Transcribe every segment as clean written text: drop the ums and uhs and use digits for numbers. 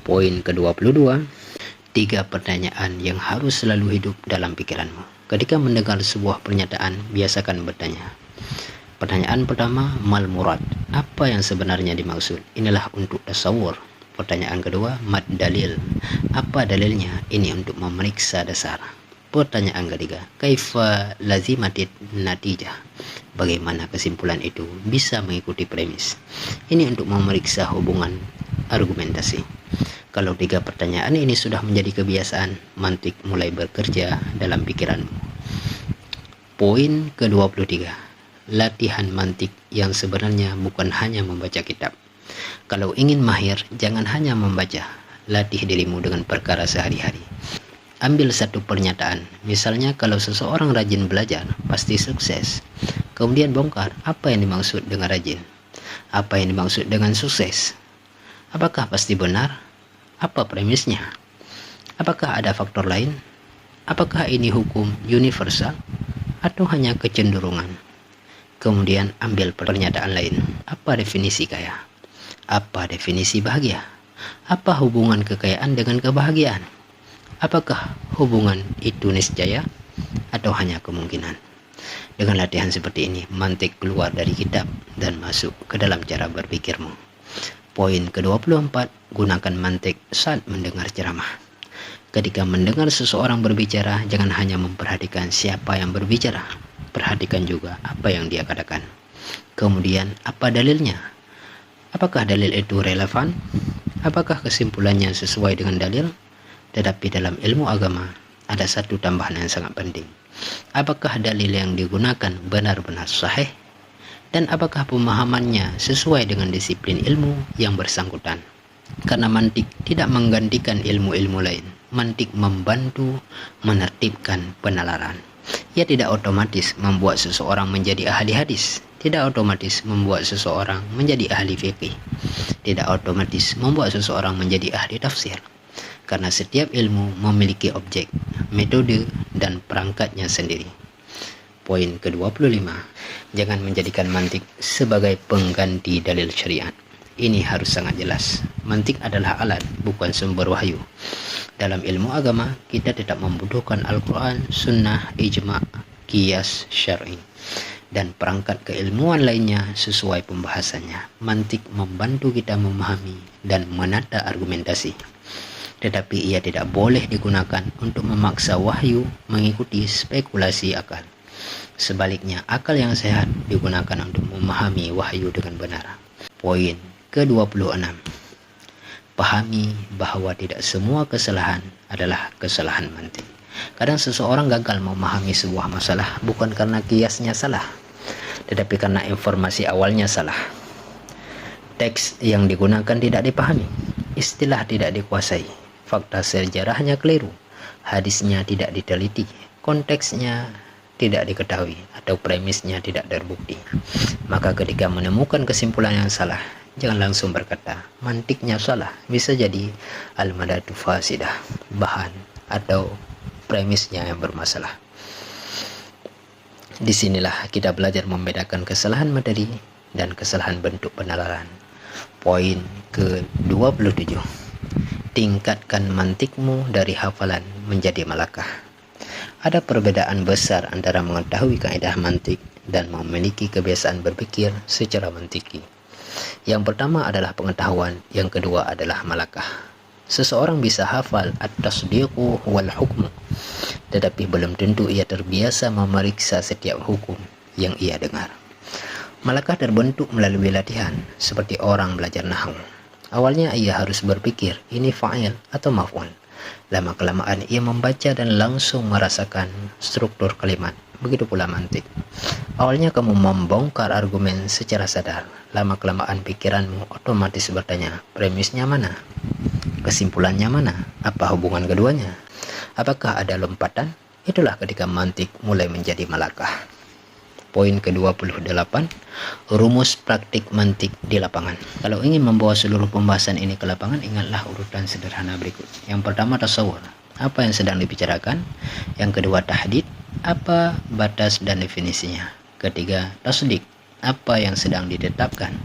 Poin ke-22, 3 pertanyaan yang harus selalu hidup dalam pikiranmu. Ketika mendengar sebuah pernyataan, biasakan bertanya. Pertanyaan pertama, mal murad. Apa yang sebenarnya dimaksud? Inilah untuk tasawur. Pertanyaan kedua, mad dalil. Apa dalilnya? Ini untuk memeriksa dasar. Pertanyaan ketiga, kaifa lazimatid natijah. Bagaimana kesimpulan itu bisa mengikuti premis? Ini untuk memeriksa hubungan argumentasi. Kalau 3 pertanyaan ini sudah menjadi kebiasaan, mantik mulai bekerja dalam pikiranmu. Poin ke-23, latihan mantik yang sebenarnya bukan hanya membaca kitab. Kalau ingin mahir, jangan hanya membaca, latih dirimu dengan perkara sehari-hari. Ambil satu pernyataan, misalnya kalau seseorang rajin belajar, pasti sukses. Kemudian bongkar, apa yang dimaksud dengan rajin? Apa yang dimaksud dengan sukses? Apakah pasti benar? Apa premisnya? Apakah ada faktor lain? Apakah ini hukum universal? Atau hanya kecenderungan? Kemudian ambil pernyataan lain. Apa definisi kaya? Apa definisi bahagia? Apa hubungan kekayaan dengan kebahagiaan? Apakah hubungan itu niscaya atau hanya kemungkinan? Dengan latihan seperti ini, mantik keluar dari kitab dan masuk ke dalam cara berpikirmu. Poin ke-24, gunakan mantik saat mendengar ceramah. Ketika mendengar seseorang berbicara, jangan hanya memperhatikan siapa yang berbicara. Perhatikan juga apa yang dia katakan. Kemudian, apa dalilnya? Apakah dalil itu relevan? Apakah kesimpulannya sesuai dengan dalil? Tetapi dalam ilmu agama, ada satu tambahan yang sangat penting. Apakah dalil yang digunakan benar-benar sahih? Dan apakah pemahamannya sesuai dengan disiplin ilmu yang bersangkutan? Karena mantik tidak menggantikan ilmu-ilmu lain. Mantik membantu menertibkan penalaran. Ia tidak otomatis membuat seseorang menjadi ahli hadis. Tidak otomatis membuat seseorang menjadi ahli fikih. Tidak otomatis membuat seseorang menjadi ahli tafsir. Karena setiap ilmu memiliki objek, metode, dan perangkatnya sendiri. Poin ke-25, jangan menjadikan mantik sebagai pengganti dalil syariat. Ini harus sangat jelas. Mantik adalah alat, bukan sumber wahyu. Dalam ilmu agama, kita tetap membutuhkan Al-Quran, Sunnah, Ijma', Qiyas, Syar'i, dan perangkat keilmuan lainnya sesuai pembahasannya. Mantik membantu kita memahami dan menata argumentasi. Tetapi ia tidak boleh digunakan untuk memaksa wahyu mengikuti spekulasi akal. Sebaliknya, akal yang sehat digunakan untuk memahami wahyu dengan benar. Poin ke-26, pahami bahwa tidak semua kesalahan adalah kesalahan mantik. Kadang seseorang gagal memahami sebuah masalah bukan karena kiasnya salah, tetapi karena informasi awalnya salah. Teks yang digunakan tidak dipahami, istilah tidak dikuasai, fakta sejarahnya keliru, hadisnya tidak diteliti, konteksnya tidak diketahui, atau premisnya tidak terbukti. Maka ketika menemukan kesimpulan yang salah, jangan langsung berkata mantiknya salah. Bisa jadi al-madatu fasidah, bahan atau premisnya yang bermasalah. Disinilah kita belajar membedakan kesalahan materi dan kesalahan bentuk penalaran. Poin ke-27, tingkatkan mantikmu dari hafalan menjadi malakah. Ada perbedaan besar antara mengetahui kaidah mantik dan memiliki kebiasaan berpikir secara mantiki. Yang pertama adalah pengetahuan, yang kedua adalah malakah. Seseorang bisa hafal at-tasdiqu wal hukmu, tetapi belum tentu ia terbiasa memeriksa setiap hukum yang ia dengar. Malakah terbentuk melalui latihan, seperti orang belajar nahwu. Awalnya ia harus berpikir, ini fa'il atau maf'ul. Lama-kelamaan ia membaca dan langsung merasakan struktur kalimat. Begitu pula mantik. Awalnya kamu membongkar argumen secara sadar. Lama-kelamaan pikiranmu otomatis bertanya, premisnya mana? Kesimpulannya mana? Apa hubungan keduanya? Apakah ada lompatan? Itulah ketika mantik mulai menjadi malakah. Poin ke-28, rumus praktik mantik di lapangan. Kalau ingin membawa seluruh pembahasan ini ke lapangan, ingatlah urutan sederhana berikut. Yang pertama, tasawur, apa yang sedang dibicarakan. Yang kedua, tahdid, apa batas dan definisinya. Ketiga, tasdik, apa yang sedang ditetapkan.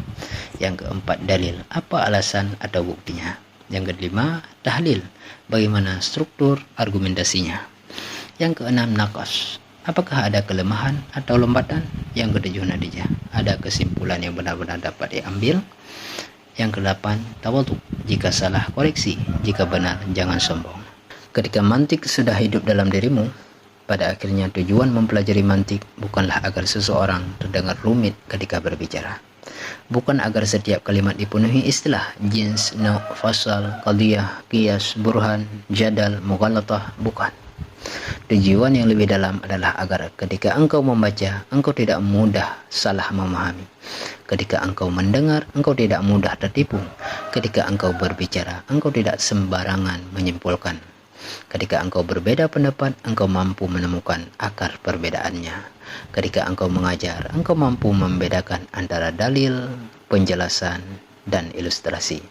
Yang keempat, dalil, apa alasan atau buktinya. Yang kelima, tahlil. Bagaimana struktur argumentasinya. Yang keenam, naqash. Apakah ada kelemahan atau lompatan? Yang ketujuh, natijah. Ada kesimpulan yang benar-benar dapat diambil. Yang kedelapan, tawadhu. Jika salah, koreksi. Jika benar, jangan sombong. Ketika mantik sudah hidup dalam dirimu, pada akhirnya tujuan mempelajari mantik bukanlah agar seseorang terdengar rumit ketika berbicara. Bukan agar setiap kalimat dipenuhi istilah, jins, nau', fasal, qadiyah, qiyas, burhan, jadal, mughalatah, bukan. Tujuan yang lebih dalam adalah agar ketika engkau membaca, engkau tidak mudah salah memahami. Ketika engkau mendengar, engkau tidak mudah tertipu. Ketika engkau berbicara, engkau tidak sembarangan menyimpulkan. Ketika engkau berbeda pendapat, engkau mampu menemukan akar perbedaannya. Ketika engkau mengajar, engkau mampu membedakan antara dalil, penjelasan, dan ilustrasi.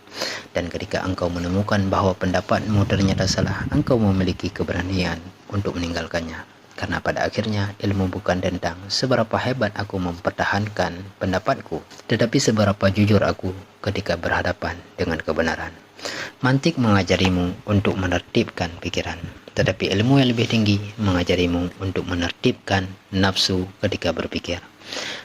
Dan ketika engkau menemukan bahwa pendapatmu ternyata salah, engkau memiliki keberanian untuk meninggalkannya. Karena pada akhirnya ilmu bukan tentang seberapa hebat aku mempertahankan pendapatku, tetapi seberapa jujur aku ketika berhadapan dengan kebenaran. Mantik mengajarimu untuk menertibkan pikiran, tetapi ilmu yang lebih tinggi mengajarimu untuk menertibkan nafsu ketika berpikir.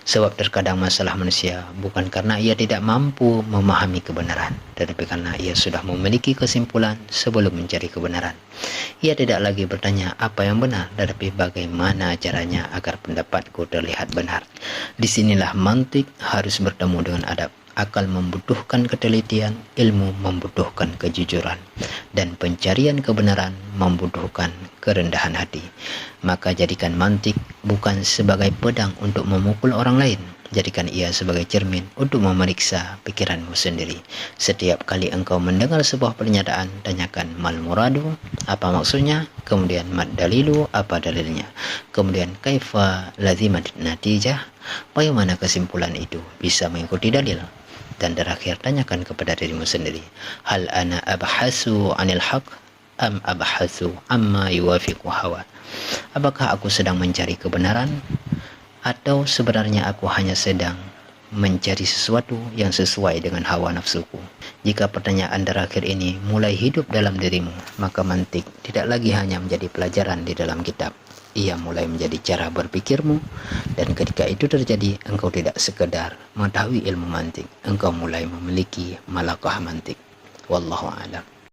Sebab terkadang masalah manusia bukan karena ia tidak mampu memahami kebenaran, tetapi karena ia sudah memiliki kesimpulan sebelum mencari kebenaran. Ia tidak lagi bertanya apa yang benar, tetapi bagaimana caranya agar pendapatku terlihat benar. Disinilah mantik harus bertemu dengan adab. Akal membutuhkan ketelitian, ilmu membutuhkan kejujuran, dan pencarian kebenaran membutuhkan kerendahan hati. Maka jadikan mantik bukan sebagai pedang untuk memukul orang lain, jadikan ia sebagai cermin untuk memeriksa pikiranmu sendiri. Setiap kali engkau mendengar sebuah pernyataan, tanyakan mal muradu, apa maksudnya, kemudian mad dalilu, apa dalilnya, kemudian kaifa lazimat natijah, bagaimana kesimpulan itu bisa mengikuti dalil. Dan terakhir, tanyakan kepada dirimu sendiri, hal ana abhasu anil haq am abhasu amma yuwafiqu hawa. Apakah aku sedang mencari kebenaran, atau sebenarnya aku hanya sedang mencari sesuatu yang sesuai dengan hawa nafsuku? Jika pertanyaan terakhir ini mulai hidup dalam dirimu, maka mantik tidak lagi hanya menjadi pelajaran di dalam kitab. Ia mulai menjadi cara berpikirmu, dan ketika itu terjadi, engkau tidak sekedar mengetahui ilmu mantik, engkau mulai memiliki malakah mantik. Wallahu a'lam.